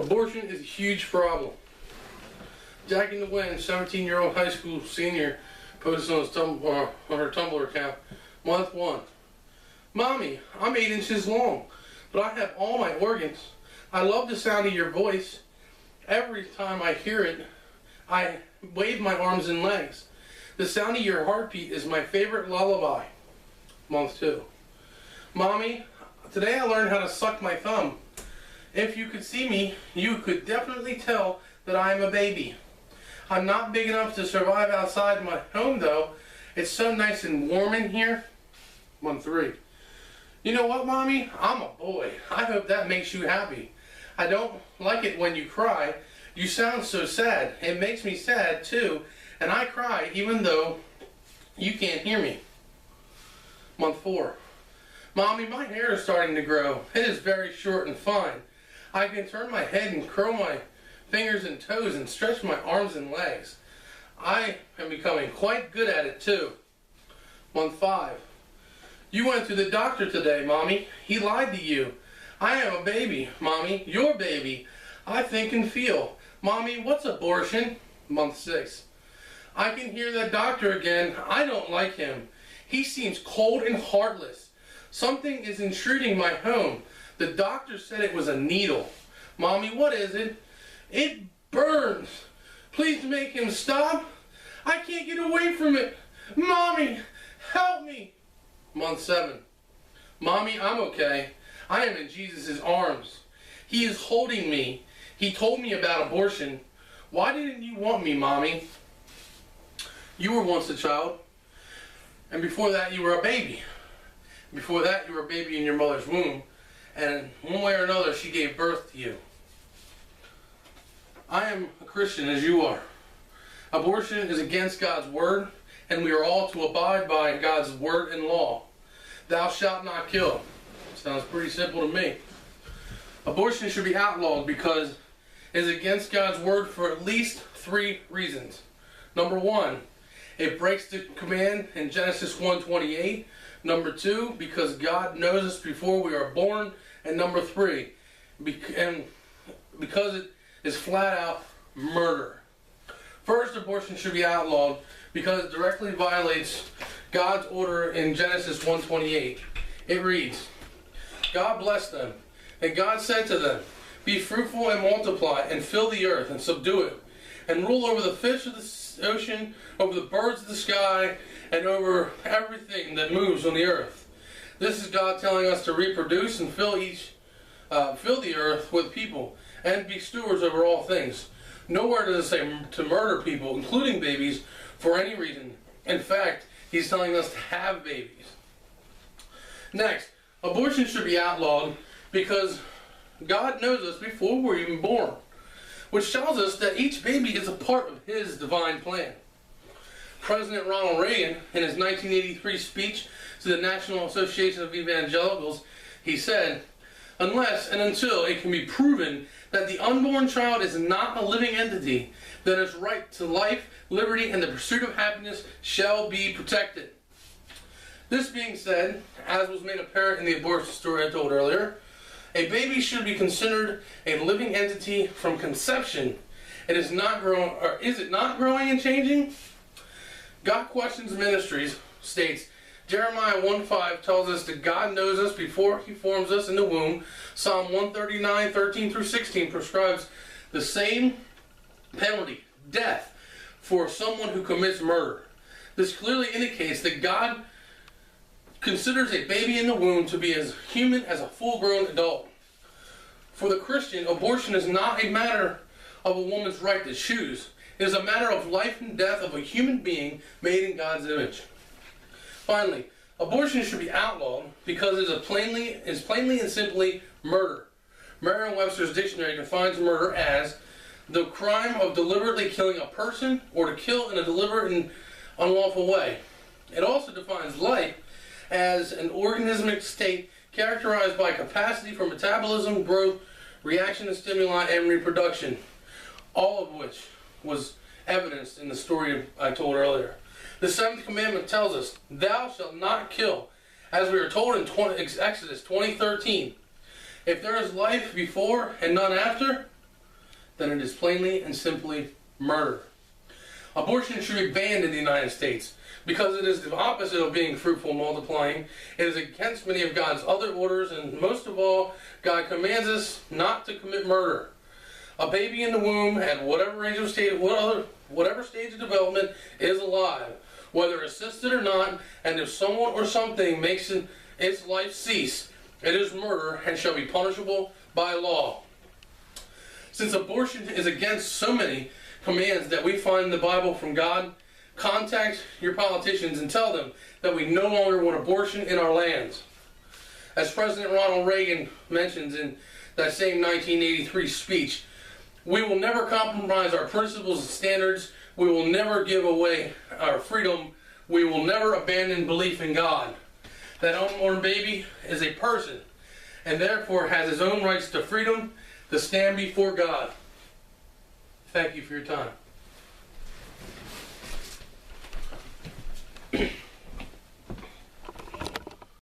Abortion is a huge problem. Jackie Nguyen, 17-year-old high school senior, posted on her Tumblr account, month 1. Mommy, I'm 8 inches long, but I have all my organs. I love the sound of your voice. Every time I hear it, I wave my arms and legs. The sound of your heartbeat is my favorite lullaby. Month 2. Mommy, today I learned how to suck my thumb. If you could see me, you could definitely tell that I am a baby. I'm not big enough to survive outside my home though. It's so nice and warm in here. Month 3. You know what, Mommy? I'm a boy. I hope that makes you happy. I don't like it when you cry. You sound so sad. It makes me sad too, and I cry even though you can't hear me. Month 4. Mommy, my hair is starting to grow. It is very short and fine. I can turn my head and curl my fingers and toes and stretch my arms and legs. I am becoming quite good at it too. Month 5. You went to the doctor today, Mommy. He lied to you. I am a baby, Mommy. Your baby. I think and feel. Mommy, what's abortion? Month 6. I can hear that doctor again. I don't like him. He seems cold and heartless. Something is intruding my home. The doctor said it was a needle. Mommy, what is it? It burns. Please make him stop. I can't get away from it. Mommy, help me. Month 7. Mommy, I'm okay. I am in Jesus' arms. He is holding me. He told me about abortion. Why didn't you want me, Mommy? You were once a child. And before that, you were a baby. Before that, you were a baby in your mother's womb. And one way or another, she gave birth to you. I am a Christian as you are. Abortion is against God's word, and we are all to abide by God's word and law. Thou shalt not kill. Sounds pretty simple to me. Abortion should be outlawed because it is against God's word for at least 3 reasons. Number 1, it breaks the command in Genesis 1:28. Number 2, because God knows us before we are born. And number 3, because it is flat out murder. First, abortion should be outlawed because it directly violates God's order in Genesis 1:28. It reads, God blessed them, and God said to them, be fruitful and multiply, and fill the earth, and subdue it, and rule over the fish of the ocean, over the birds of the sky, and over everything that moves on the earth. This is God telling us to reproduce and fill the earth with people, and be stewards over all things. Nowhere does it say to murder people, including babies, for any reason. In fact, He's telling us to have babies. Next, abortion should be outlawed because God knows us before we're even born, which tells us that each baby is a part of His divine plan. President Ronald Reagan, in his 1983 speech to the National Association of Evangelicals, he said, unless and until it can be proven that the unborn child is not a living entity, then its right to life, liberty, and the pursuit of happiness shall be protected. This being said, as was made apparent in the abortion story I told earlier, a baby should be considered a living entity from conception. It is not growing, or is it not growing and changing? God Questions Ministries states, Jeremiah 1:5 tells us that God knows us before He forms us in the womb. Psalm 139:13-16 prescribes the same penalty, death, for someone who commits murder. This clearly indicates that God considers a baby in the womb to be as human as a full-grown adult. For the Christian, abortion is not a matter of a woman's right to choose. It is a matter of life and death of a human being made in God's image. Finally, abortion should be outlawed because it is plainly and simply murder. Merriam-Webster's dictionary defines murder as the crime of deliberately killing a person or to kill in a deliberate and unlawful way. It also defines life as an organismic state characterized by capacity for metabolism, growth, reaction to stimuli, and reproduction, all of which was evidenced in the story I told earlier. The 7th commandment tells us, thou shalt not kill, as we are told in Exodus 20:13. If there is life before and none after, then it is plainly and simply murder. Abortion should be banned in the United States because it is the opposite of being fruitful and multiplying. It is against many of God's other orders, and most of all, God commands us not to commit murder. A baby in the womb at whatever age of stage, whatever stage of development is alive, whether assisted or not, and if someone or something makes its life cease, it is murder and shall be punishable by law. Since abortion is against so many commands that we find in the Bible from God, contact your politicians and tell them that we no longer want abortion in our lands. As President Ronald Reagan mentions in that same 1983 speech, we will never compromise our principles and standards. We will never give away our freedom. We will never abandon belief in God. That unborn baby is a person and therefore has his own rights to freedom to stand before God. Thank you for your time.